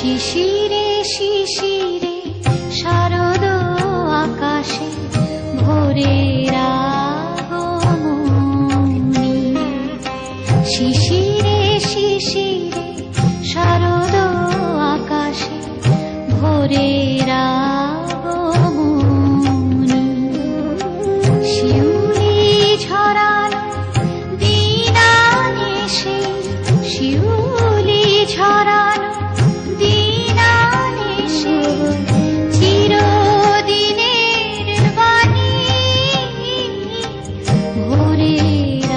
শিশিরে শিশিরে শারদ আকাশে ভোরের আগমনী। শিশিরে শিশিরে শারদ আকাশে ভোরের আগমনী। শিউলি ঝরানো দিন আনেছে, শিউলি ঝরানো দিন আনেছে, চিরদিনের বাণী ভোরের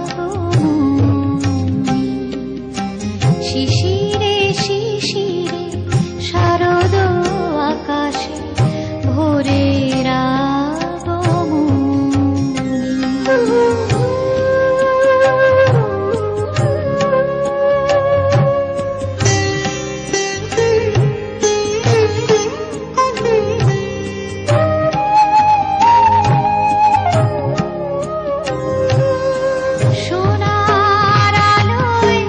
আগমনী। শিশিরে শিশিরে শারদ আকাশে ভোরের সোনার আলোয়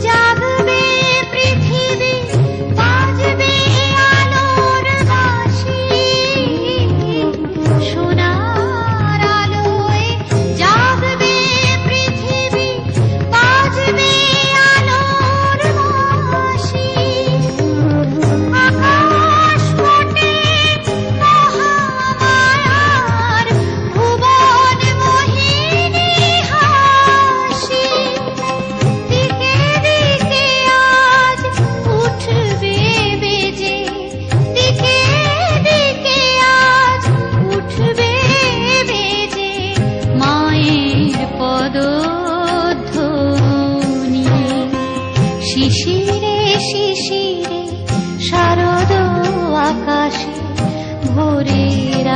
জাগবে পৃথিবী, বাজবে আলোর বাঁশি। সোনার আলোয় জাগবে পৃথিবী, বাজবে আলোর বাঁশি। আকাশ ফোটে মহামায়ার ভুবন মোহিনী হাসি। দিকে দিকে আজ উঠবে বেজে, দিকে দিকে আজ উঠবে বেজে মায়ের পদধ্বনি। শিশিরে শিশিরে শারদ আকাশে ভোরের